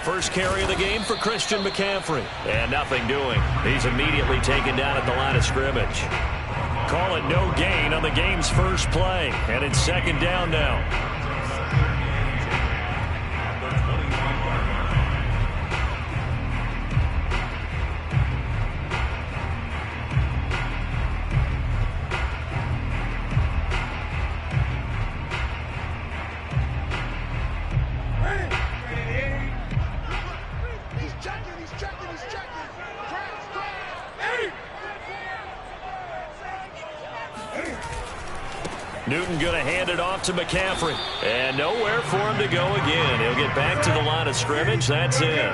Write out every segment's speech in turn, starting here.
first carry of the game for Christian McCaffrey. And nothing doing. He's immediately taken down at the line of scrimmage. Call it no gain on the game's first play. And it's second down now. Newton going to hand it off to McCaffrey. And nowhere for him to go again. He'll get back to the line of scrimmage. That's it.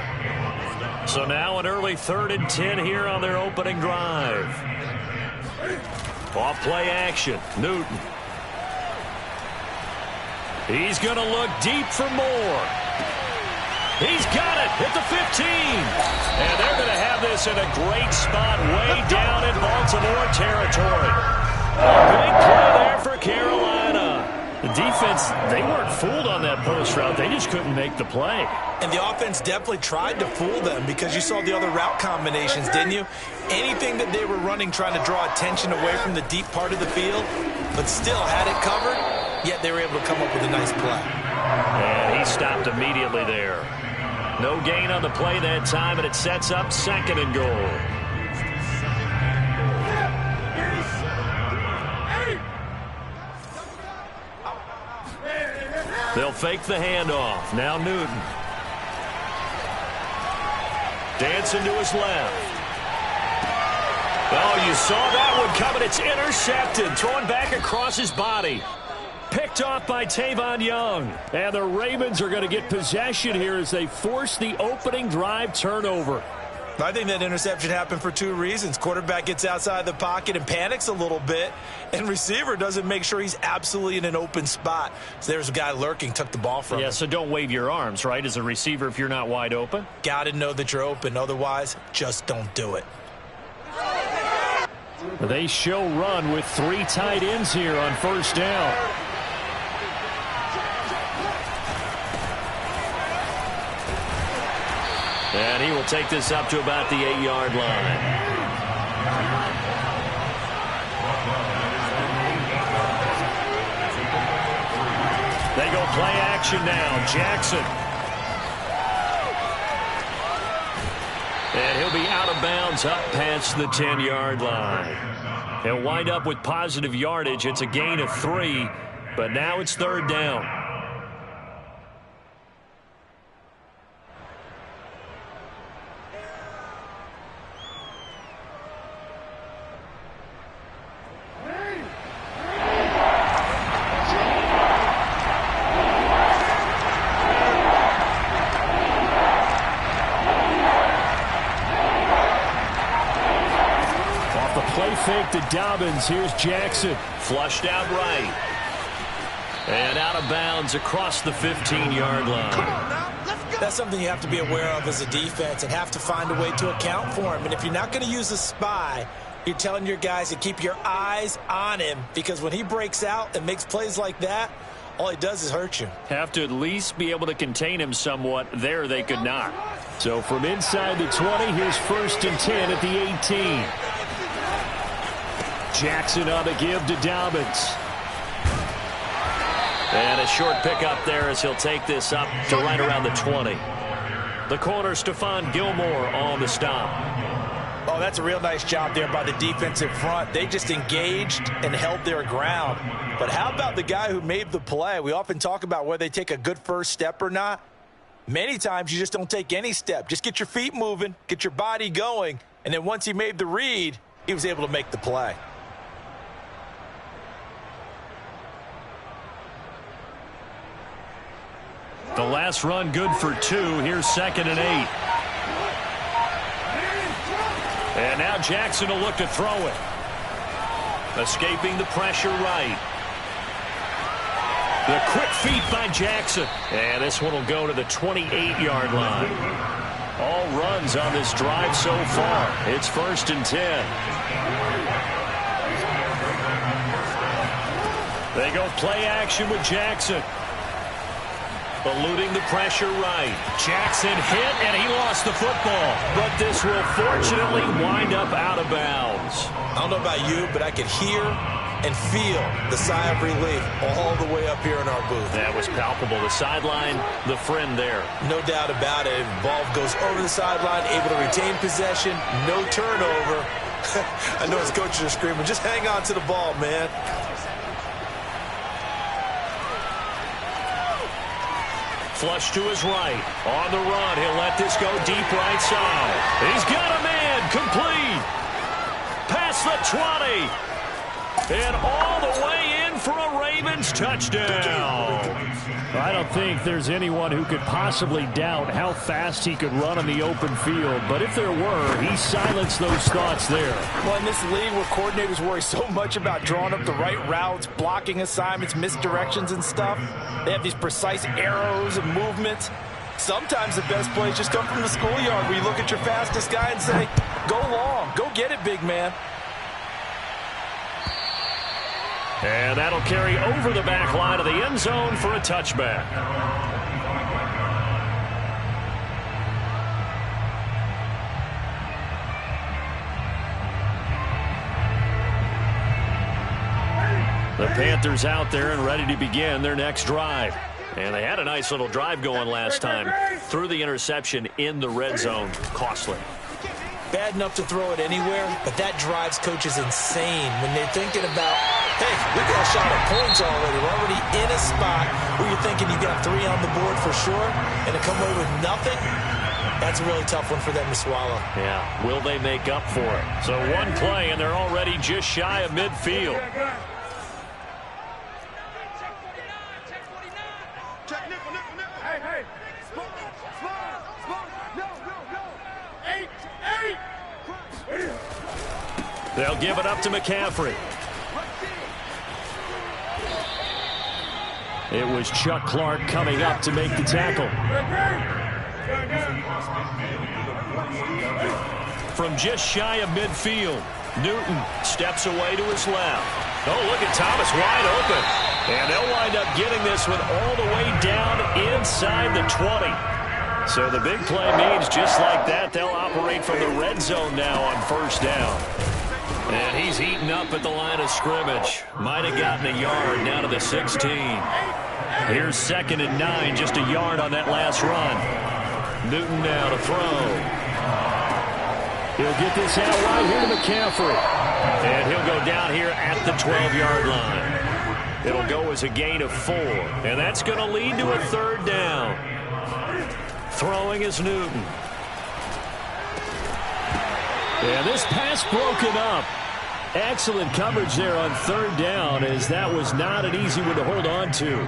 So now an early 3rd and 10 here on their opening drive. Off play action. Newton. He's going to look deep for more. He's got it at the 15. And they're going to have this in a great spot way down in Baltimore territory. A big play there for Carolina. The defense, they weren't fooled on that post route. They just couldn't make the play. And the offense definitely tried to fool them because you saw the other route combinations, didn't you? Anything that they were running trying to draw attention away from the deep part of the field, but still had it covered, yet they were able to come up with a nice play. And he stopped immediately there. No gain on the play that time, and it sets up 2nd and goal. They'll fake the handoff. Now Newton. Dancing to his left. Oh, you saw that one coming. It's intercepted. Throwing back across his body. Picked off by Tavon Young. And the Ravens are going to get possession here as they force the opening drive turnover. I think that interception happened for 2 reasons. Quarterback gets outside the pocket and panics a little bit, and receiver doesn't make sure he's absolutely in an open spot. So there's a guy lurking, took the ball from him. Yeah, so don't wave your arms, right, as a receiver if you're not wide open? Got to know that you're open. Otherwise, just don't do it. They show run with 3 tight ends here on 1st down. And he will take this up to about the 8-yard line. They go play action now. Jackson. And he'll be out of bounds up past the 10-yard line. He'll wind up with positive yardage. It's a gain of 3, but now it's 3rd down. Fake to Dobbins. Here's Jackson. Flushed out right. And out of bounds across the 15-yard line. Come on now, let's go. That's something you have to be aware of as a defense and have to find a way to account for him. And if you're not going to use a spy, you're telling your guys to keep your eyes on him, because when he breaks out and makes plays like that, all he does is hurt you. Have to at least be able to contain him somewhat. There they could not. So from inside the 20, here's 1st and 10 at the 18. Jackson on the give to Dobbins. And a short pickup there as he'll take this up to right around the 20. The corner, Stephon Gilmore, on the stop. Oh, that's a real nice job there by the defensive front. They just engaged and held their ground. But how about the guy who made the play? We often talk about whether they take a good first step or not. Many times you just don't take any step. Just get your feet moving, get your body going, and then once he made the read, he was able to make the play. The last run good for 2. Here's 2nd and 8. And now Jackson will look to throw it. Escaping the pressure right. The quick feet by Jackson. And this one will go to the 28-yard line. All runs on this drive so far. It's 1st and 10. They go play action with Jackson. Eluding the pressure right. Jackson hit, and he lost the football. But this will fortunately wind up out of bounds. I don't know about you, but I could hear and feel the sigh of relief all the way up here in our booth. That was palpable. The sideline, the friend there. No doubt about it. Ball goes over the sideline, able to retain possession, no turnover. I know his coaches are screaming, just hang on to the ball, man. Flush to his right. On the run, he'll let this go deep right side. He's got a man, complete. Past the 20. And all the way in for a Ravens touchdown. I don't think there's anyone who could possibly doubt how fast he could run on the open field. But if there were, he silenced those thoughts there. Well, in this league where coordinators worry so much about drawing up the right routes, blocking assignments, misdirections and stuff, they have these precise arrows and movements. Sometimes the best plays just come from the schoolyard where you look at your fastest guy and say, go long, go get it, big man. And that'll carry over the back line of the end zone for a touchback. The Panthers out there and ready to begin their next drive. And they had a nice little drive going last time. Threw the interception in the red zone. Costly. Bad enough to throw it anywhere, but that drives coaches insane when they're thinking about, hey, we got a shot at points already. We're already in a spot where you're thinking you got 3 on the board for sure, and to come away with nothing, that's a really tough one for them to swallow. Yeah, will they make up for it? So one play, and they're already just shy of midfield. They'll give it up to McCaffrey. It was Chuck Clark coming up to make the tackle. From just shy of midfield, Newton steps away to his left. Oh, look at Thomas wide open. And they'll wind up getting this one all the way down inside the 20. So the big play means just like that, they'll operate from the red zone now on first down. And he's eaten up at the line of scrimmage. Might have gotten a yard down to the 16. Here's 2nd and 9, just a yard on that last run. Newton now to throw. He'll get this out right here to McCaffrey. And he'll go down here at the 12-yard line. It'll go as a gain of 4. And that's going to lead to a 3rd down. Throwing is Newton. And this pass broken up. Excellent coverage there on 3rd down, as that was not an easy one to hold on to.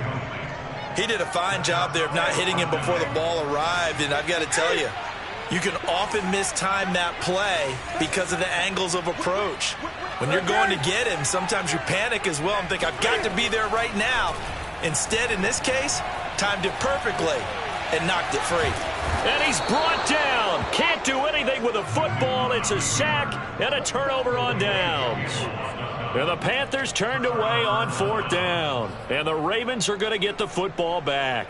He did a fine job there of not hitting him before the ball arrived, and I've got to tell you, you can often mistime that play because of the angles of approach. When you're going to get him, sometimes you panic as well and think, I've got to be there right now. Instead, in this case, timed it perfectly and knocked it free. And he's brought down. Can't do anything with a football. It's a sack and a turnover on downs. And the Panthers turned away on 4th down. And the Ravens are going to get the football back.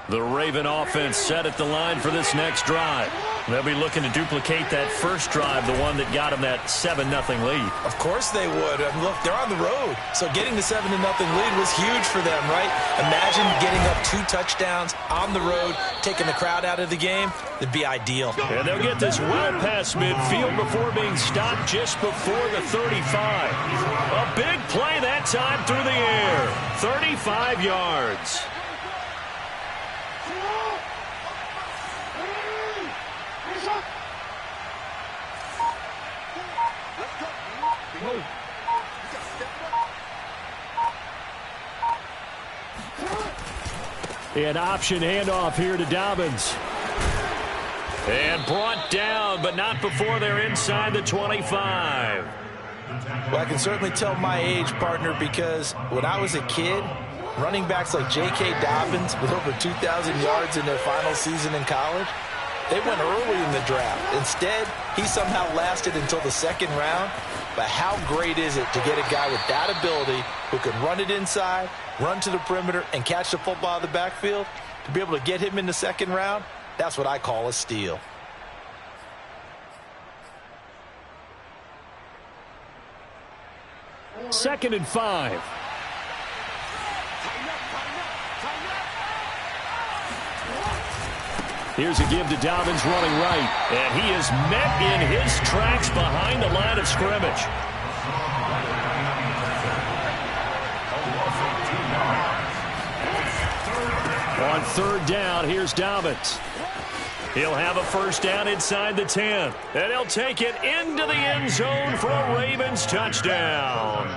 The Raven offense set at the line for this next drive. They'll be looking to duplicate that first drive, the one that got them that 7-0 lead. Of course they would. I mean, look, they're on the road. So getting the 7-0 lead was huge for them, right? Imagine getting up 2 touchdowns on the road, taking the crowd out of the game. It'd be ideal. And they'll get this well past midfield before being stopped just before the 35. A big play that time through the air. 35 yards. An option handoff here to Dobbins. And brought down, but not before they're inside the 25. Well, I can certainly tell my age, partner, because when I was a kid, running backs like J.K. Dobbins with over 2,000 yards in their final season in college, they went early in the draft. Instead, he somehow lasted until the 2nd round. but how great is it to get a guy with that ability who can run it inside, run to the perimeter, and catch the football in the backfield? To be able to get him in the second round, that's what I call a steal. Second and 5. Here's a give to Dobbins running right. And he is met in his tracks behind the line of scrimmage. On third down, here's Dobbins. He'll have a first down inside the 10. And he'll take it into the end zone for a Ravens touchdown.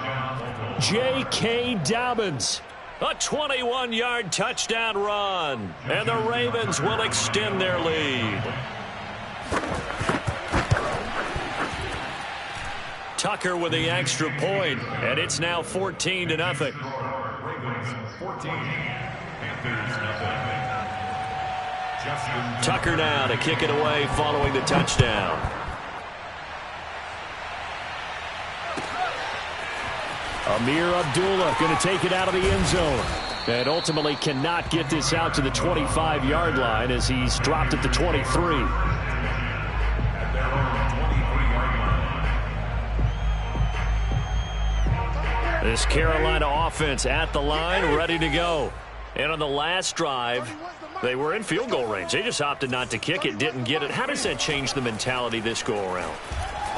J.K. Dobbins. A 21-yard touchdown run. And the Ravens will extend their lead. Tucker with the extra point, and it's now 14-0. Tucker now to kick it away following the touchdown. Amir Abdullah going to take it out of the end zone. And ultimately cannot get this out to the 25-yard line as he's dropped at the 23. This Carolina offense at the line, ready to go. And on the last drive, they were in field goal range. They just opted not to kick it, didn't get it. How does that change the mentality this go-around?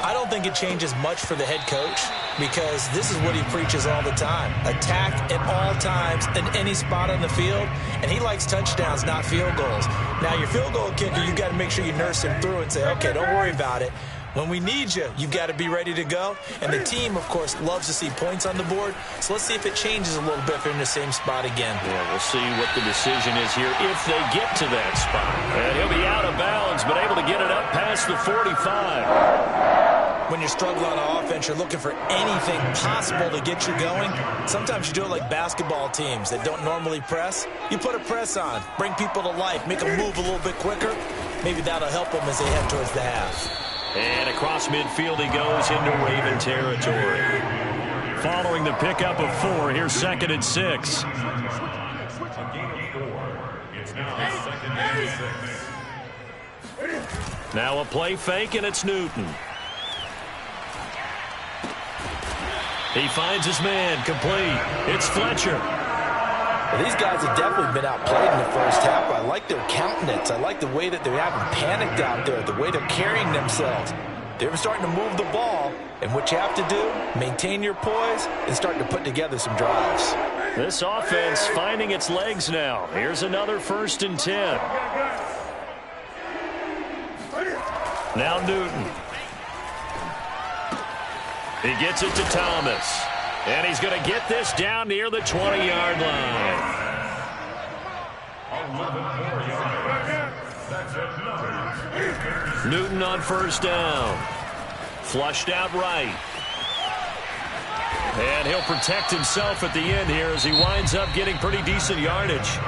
I don't think it changes much for the head coach because this is what he preaches all the time. Attack at all times in any spot on the field, and he likes touchdowns, not field goals. Now, your field goal kicker, you've got to make sure you nurse him through and say, okay, don't worry about it. When we need you, you've got to be ready to go. And the team, of course, loves to see points on the board. So let's see if it changes a little bit if they're in the same spot again. Yeah, we'll see what the decision is here if they get to that spot. And he'll be out of bounds, but able to get it up past the 45. When you're struggling on offense, you're looking for anything possible to get you going. Sometimes you do it like basketball teams that don't normally press. You put a press on, bring people to life, make them move a little bit quicker. Maybe that'll help them as they head towards the half. And across midfield he goes into Raven territory. Following the pickup of 4, here's 2nd and 6. Now a play fake, and it's Newton. He finds his man, complete. It's Fletcher. Well, these guys have definitely been outplayed in the first half. I like their countenance. I like the way that they're having panicked out there, the way they're carrying themselves. They're starting to move the ball, and what you have to do, maintain your poise and start to put together some drives. This offense finding its legs now. Here's another 1st and 10. Now Newton. He gets it to Thomas. And he's going to get this down near the 20-yard line. Newton on first down. Flushed out right. And he'll protect himself at the end here as he winds up getting pretty decent yardage.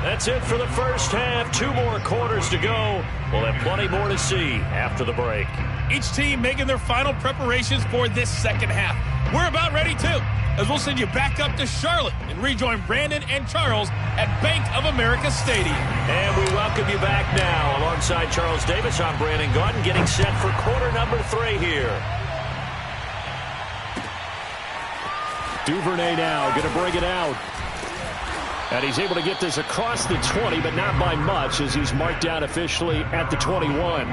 That's it for the first half. 2 more quarters to go. We'll have plenty more to see after the break. Each team making their final preparations for this second half. We're about ready, too, as we'll send you back up to Charlotte and rejoin Brandon and Charles at Bank of America Stadium. And we welcome you back now. Alongside Charles Davis, I'm Brandon Gaudin, getting set for quarter number 3 here. Duvernay now going to bring it out. And he's able to get this across the 20, but not by much as he's marked down officially at the 21.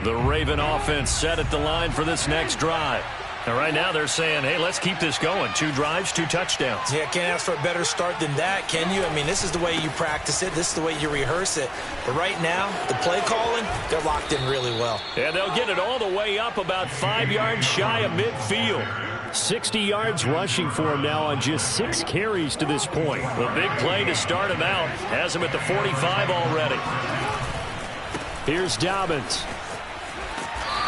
The Raven offense set at the line for this next drive. And right now they're saying, hey, let's keep this going. 2 drives, 2 touchdowns. Yeah, can't ask for a better start than that, can you? I mean, this is the way you practice it. This is the way you rehearse it. But right now, the play calling, they're locked in really well. And they'll get it all the way up about 5 yards shy of midfield. 60 yards rushing for him now on just 6 carries to this point. The big play to start him out has him at the 45 already. Here's Dobbins.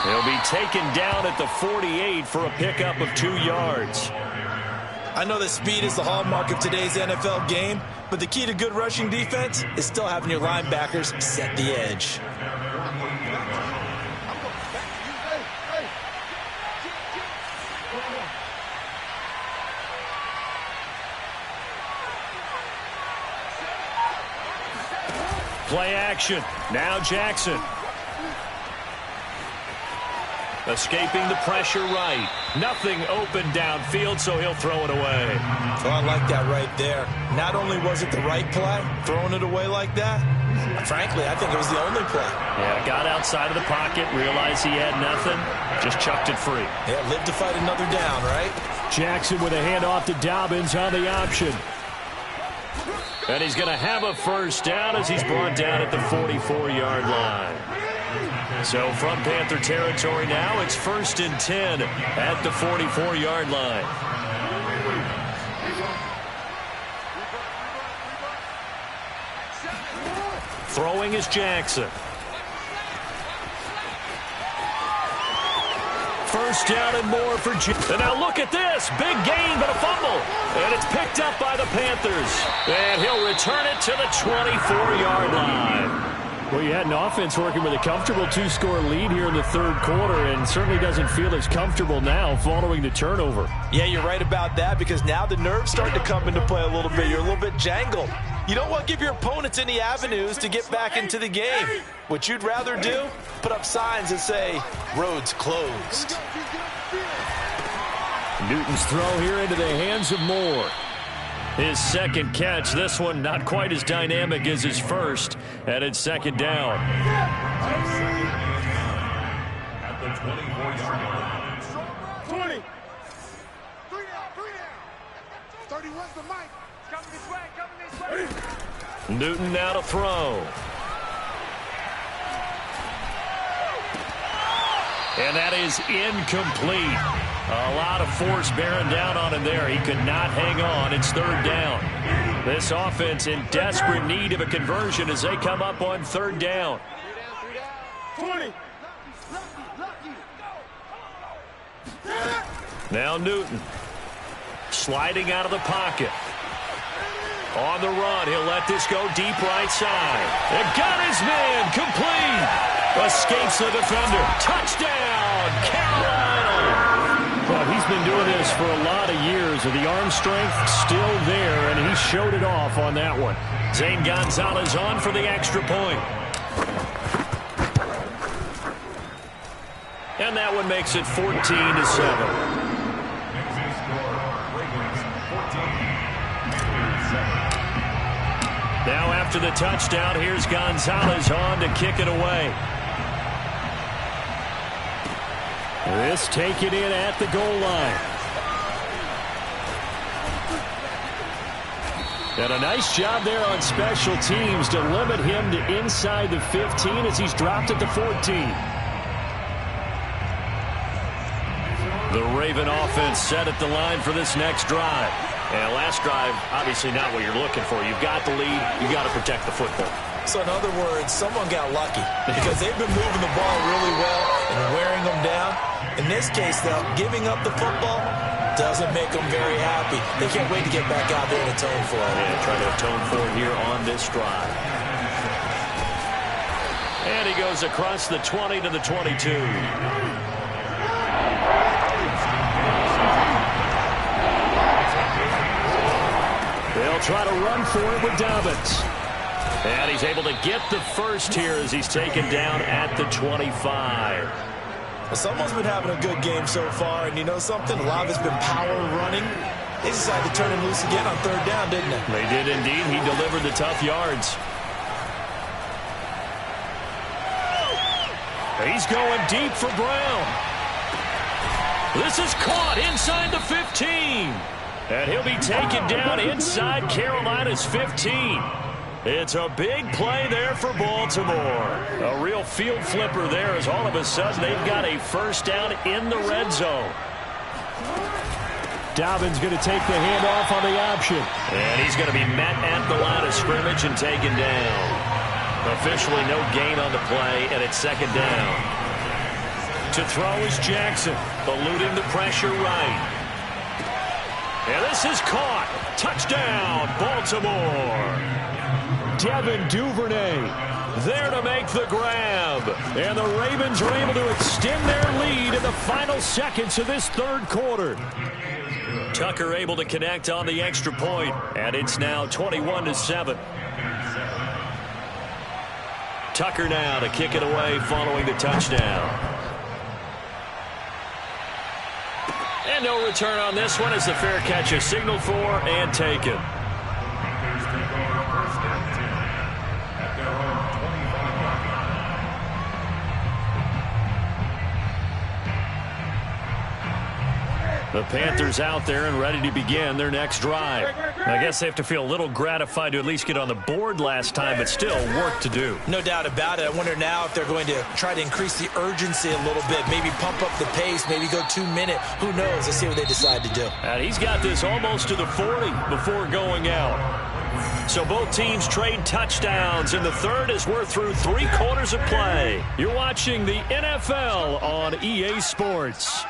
He'll be taken down at the 48 for a pickup of 2 yards. I know that speed is the hallmark of today's NFL game, but the key to good rushing defense is still having your linebackers set the edge. Play action. Now Jackson. Escaping the pressure right. Nothing open downfield, so he'll throw it away. Oh, I like that right there. Not only was it the right play, throwing it away like that, frankly, I think it was the only play. Yeah, got outside of the pocket, realized he had nothing, just chucked it free. Yeah, lived to fight another down, right? Jackson with a handoff to Dobbins on the option. And he's going to have a first down as he's brought down at the 44-yard line. So from Panther territory now, it's 1st and 10 at the 44-yard line. Throwing is Jackson. First down and more for Jackson. And now look at this. Big gain, but a fumble. And it's picked up by the Panthers. And he'll return it to the 24-yard line. Well, you had an offense working with a comfortable 2-score lead here in the 3rd quarter, and certainly doesn't feel as comfortable now following the turnover. Yeah, you're right about that, because now the nerves start to come into play a little bit. You're a little bit jangled. You don't want to give your opponents any avenues to get back into the game. What you'd rather do, put up signs that say, roads closed. Newton's throw here into the hands of Moore. His second catch, this one not quite as dynamic as his first, and it's 2nd down. At the 24-yard line. 20. 3 down. 31's the mic. Coming this way. Newton now to throw. And that is incomplete. A lot of force bearing down on him there. He could not hang on. It's 3rd down. This offense in desperate need of a conversion as they come up on 3rd down. 20. Now Newton sliding out of the pocket. On the run, he'll let this go deep right side. And got his man complete. Escapes the defender. Touchdown, Carolina. Well, he's been doing this for a lot of years, and the arm strength still there, and he showed it off on that one. Zane Gonzalez on for the extra point. And that one makes it 14-7. Now after the touchdown, here's Gonzalez on to kick it away. This taken in at the goal line. And a nice job there on special teams to limit him to inside the 15 as he's dropped at the 14. The Raven offense set at the line for this next drive. And last drive, obviously not what you're looking for. You've got the lead. You've got to protect the football. So in other words, someone got lucky because they've been moving the ball really well and wearing them down. In this case, though, giving up the football doesn't make them very happy. They can't wait to get back out there and atone for it. Yeah, try to atone for it here on this drive. And he goes across the 20 to the 22. They'll try to run for it with Dobbins. And he's able to get the first here as he's taken down at the 25. Someone's been having a good game so far, and you know something? A lot of it's been power running. They decided to turn him loose again on 3rd down, didn't they? They did indeed. He delivered the tough yards. He's going deep for Brown. This is caught inside the 15. And he'll be taken down inside Carolina's 15. It's a big play there for Baltimore. A real field flipper there as all of a sudden they've got a first down in the red zone. Dobbins going to take the handoff on the option. And he's going to be met at the line of scrimmage and taken down. Officially no gain on the play, and it's second down. To throw is Jackson, eluding the pressure right. And this is caught. Touchdown, Baltimore. Devin Duvernay there to make the grab. And the Ravens are able to extend their lead in the final seconds of this third quarter. Tucker able to connect on the extra point, and it's now 21-7. Tucker now to kick it away following the touchdown. And no return on this one as the fair catch is signaled for and taken. The Panthers out there and ready to begin their next drive. I guess they have to feel a little gratified to at least get on the board last time, but still work to do. No doubt about it. I wonder now if they're going to try to increase the urgency a little bit, maybe pump up the pace, maybe go 2 minute. Who knows? Let's see what they decide to do. And he's got this almost to the 40 before going out. So both teams trade touchdowns in the third as we're through 3 quarters of play. You're watching the NFL on EA Sports.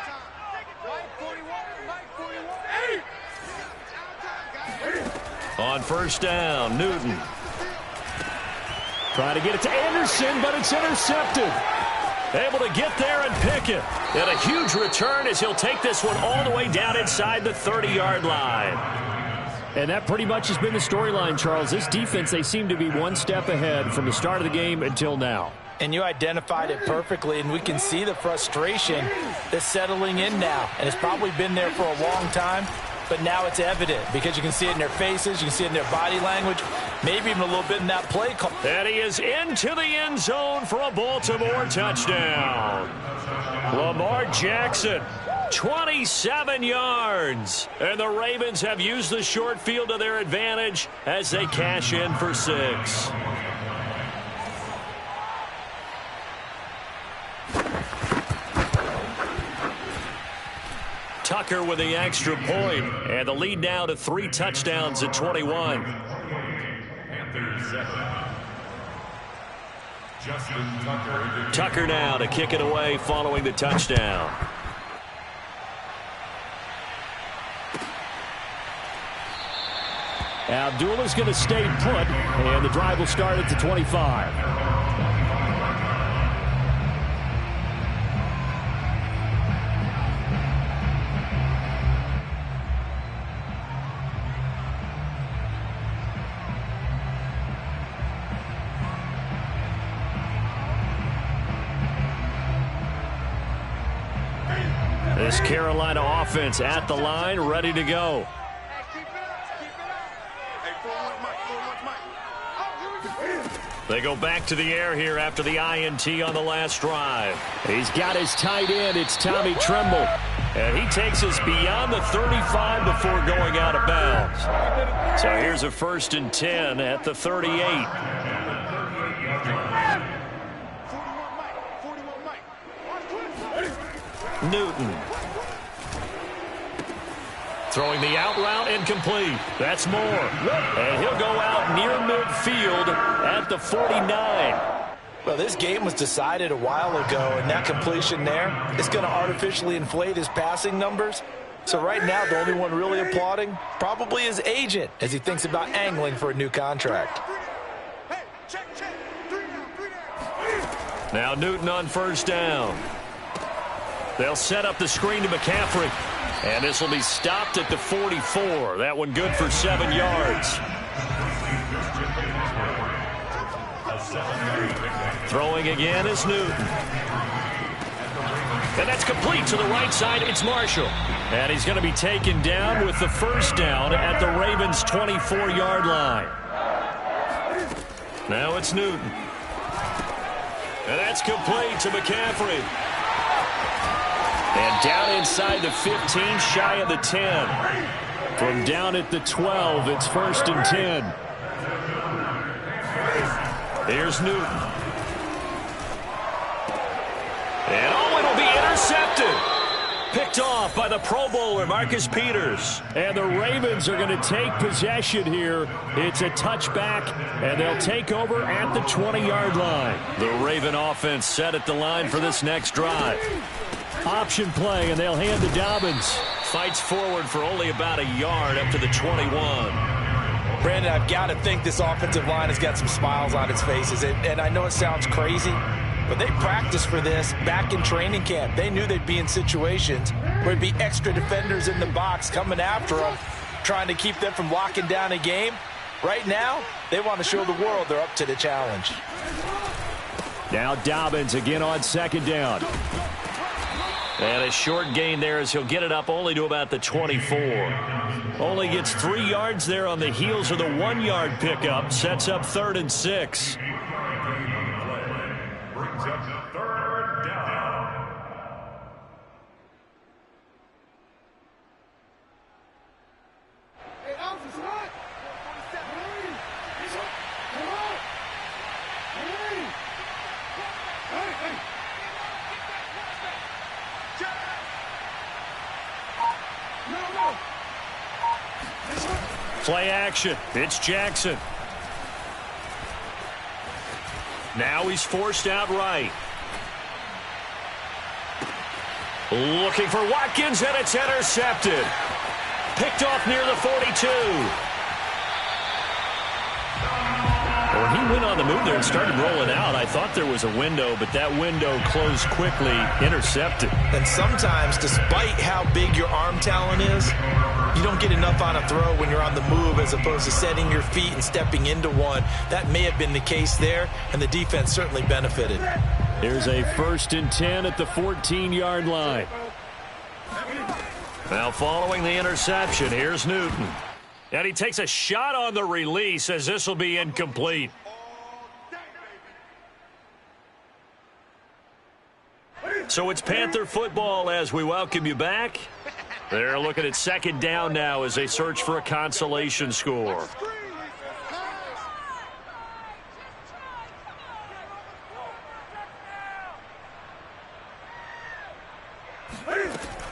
On first down, Newton. Trying to get it to Anderson, but it's intercepted. Able to get there and pick it. And a huge return as he'll take this one all the way down inside the 30-yard line. And that pretty much has been the storyline, Charles. This defense, they seem to be one step ahead from the start of the game until now. And you identified it perfectly, and we can see the frustration that's settling in now. And it's probably been there for a long time. But now it's evident because you can see it in their faces, you can see it in their body language, maybe even a little bit in that play call. And he is into the end zone for a Baltimore touchdown. Lamar Jackson, 27 yards. And the Ravens have used the short field to their advantage as they cash in for 6. Tucker with the extra point, and the lead now to 3 touchdowns at 21. Tucker now to kick it away following the touchdown. Abdullah's going to stay put, and the drive will start at the 25. This Carolina offense at the line, ready to go. They go back to the air here after the INT on the last drive. He's got his tight end. It's Tommy Tremble. And he takes us beyond the 35 before going out of bounds. So here's a 1st and 10 at the 38. Newton. Throwing the out route incomplete. That's Moore. And he'll go out near midfield at the 49. Well, this game was decided a while ago, and that completion there is going to artificially inflate his passing numbers. So right now, the only one really applauding probably his agent as he thinks about angling for a new contract. Now Newton on first down. They'll set up the screen to McCaffrey. And this will be stopped at the 44. That one good for 7 yards. Throwing again is Newton. And that's complete to the right side. It's Marshall. And he's going to be taken down with the first down at the Ravens' 24-yard line. Now it's Newton. And that's complete to McCaffrey. And down inside the 15, shy of the 10. From down at the 12, it's 1st and 10. Here's Newton. And oh, it'll be intercepted. Picked off by the Pro Bowler, Marcus Peters. And the Ravens are going to take possession here. It's a touchback, and they'll take over at the 20-yard line. The Raven offense set at the line for this next drive. Option play, and they'll hand to Dobbins. Fights forward for only about a yard up to the 21. Brandon, I've got to think this offensive line has got some smiles on its faces. And I know it sounds crazy, but they practiced for this back in training camp. They knew they'd be in situations where there'd be extra defenders in the box coming after them, trying to keep them from locking down a game. Right now, they want to show the world they're up to the challenge. Now Dobbins again on second down. And a short gain there as he'll get it up only to about the 24. Only gets 3 yards there on the heels of the 1-yard pickup. Sets up 3rd and 6. Brings up 3rd down. Hey, Alpha's what? 47. Come on. Hey. No. Play action. It's Jackson. Now he's forced out right. Looking for Watkins, and it's intercepted. Picked off near the 42. Well, he went on the move there and started rolling out. I thought there was a window, but that window closed quickly. Intercepted. And sometimes, despite how big your arm talent is, you don't get enough on a throw when you're on the move as opposed to setting your feet and stepping into one. That may have been the case there, and the defense certainly benefited. Here's a 1st and 10 at the 14-yard line. Now following the interception, here's Newton. And he takes a shot on the release as this will be incomplete. So it's Panther football as we welcome you back. They're looking at 2nd down now as they search for a consolation score.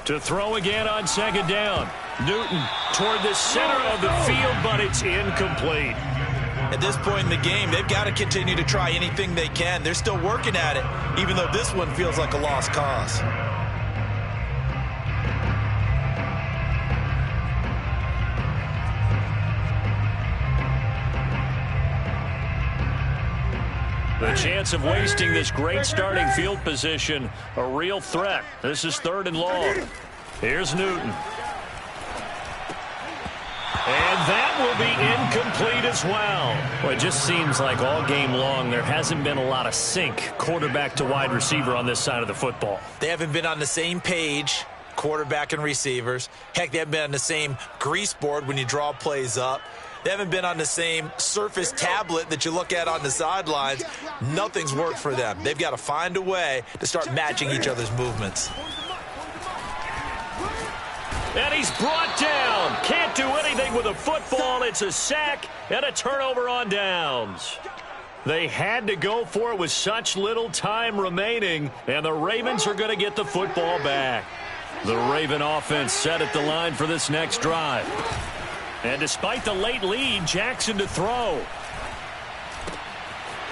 To throw again on 2nd down. Newton toward the center of the field, but it's incomplete. At this point in the game, they've got to continue to try anything they can. They're still working at it, even though this one feels like a lost cause. The chance of wasting this great starting field position, a real threat. This is 3rd and long. Here's Newton. And that will be incomplete as well. Well, it just seems like all game long there hasn't been a lot of sync quarterback to wide receiver on this side of the football. They haven't been on the same page, quarterback and receivers. Heck, they haven't been on the same grease board when you draw plays up. They haven't been on the same Surface tablet that you look at on the sidelines. Nothing's worked for them. They've got to find a way to start matching each other's movements. And he's brought down. Can't do anything with a football. It's a sack and a turnover on downs. They had to go for it with such little time remaining, and the Ravens are going to get the football back. The Raven offense set at the line for this next drive. And despite the late lead, Jackson to throw.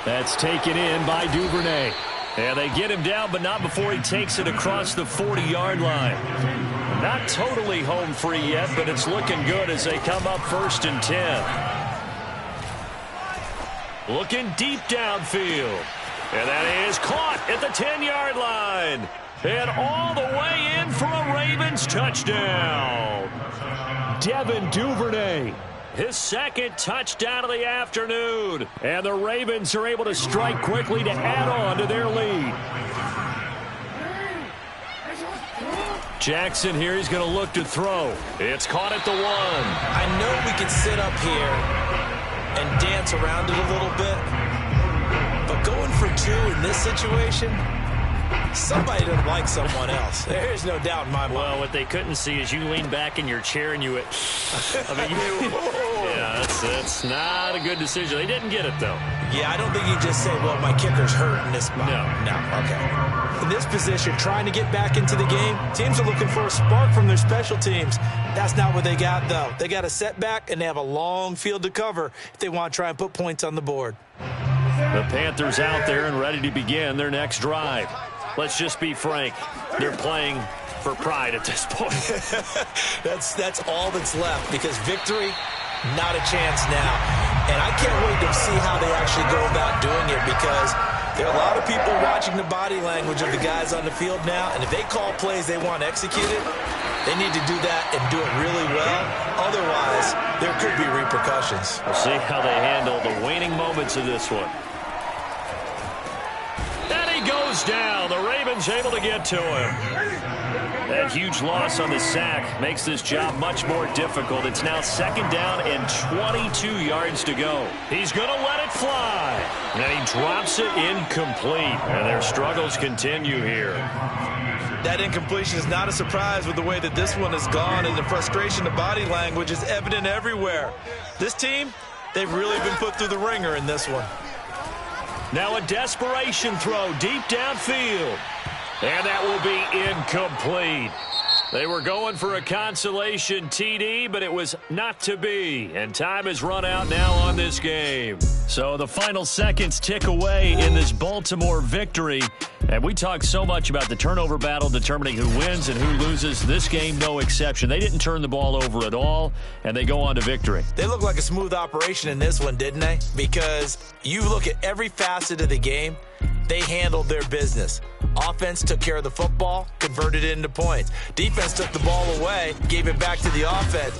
That's taken in by Duvernay. And they get him down, but not before he takes it across the 40-yard line. Not totally home free yet, but it's looking good as they come up 1st and 10. Looking deep downfield. And that is caught at the 10-yard line. And all the way in for a Ravens touchdown. Devin Duvernay, his 2nd touchdown of the afternoon. And the Ravens are able to strike quickly to add on to their lead. Jackson here, he's going to look to throw. It's caught at the 1. I know we can sit up here and dance around it a little bit, but going for 2 in this situation, somebody doesn't like someone else. There's no doubt in my mind. Well, what they couldn't see is you lean back in your chair and you... yeah, Yeah, that's not a good decision. They didn't get it, though. Yeah, I don't think you just say, well, my kicker's hurt in this spot. No. Okay. In this position, trying to get back into the game, teams are looking for a spark from their special teams. That's not what they got, though. They got a setback, and they have a long field to cover if they want to try and put points on the board. The Panthers out there and ready to begin their next drive. Let's just be frank. They're playing for pride at this point. That's all that's left, because victory, not a chance now. And I can't wait to see how they actually go about doing it, because there are a lot of people watching the body language of the guys on the field now, and if they call plays they want executed, they need to do that and do it really well. Otherwise, there could be repercussions. We'll see how they handle the waning moments of this one. And he goes down. The Ravens able to get to him. That huge loss on the sack makes this job much more difficult. It's now 2nd down and 22 yards to go. He's going to let it fly. And he drops it incomplete. And their struggles continue here. That incompletion is not a surprise with the way that this one has gone, and the frustration, the body language is evident everywhere. This team, they've really been put through the ringer in this one. Now a desperation throw deep downfield. And that will be incomplete. They were going for a consolation TD, but it was not to be. And time has run out now on this game. So the final seconds tick away in this Baltimore victory. And we talk so much about the turnover battle determining who wins and who loses. This game, no exception. They didn't turn the ball over at all, and they go on to victory. They look like a smooth operation in this one, didn't they? Because you look at every facet of the game, they handled their business. Offense took care of the football, converted it into points. Defense took the ball away, gave it back to the offense.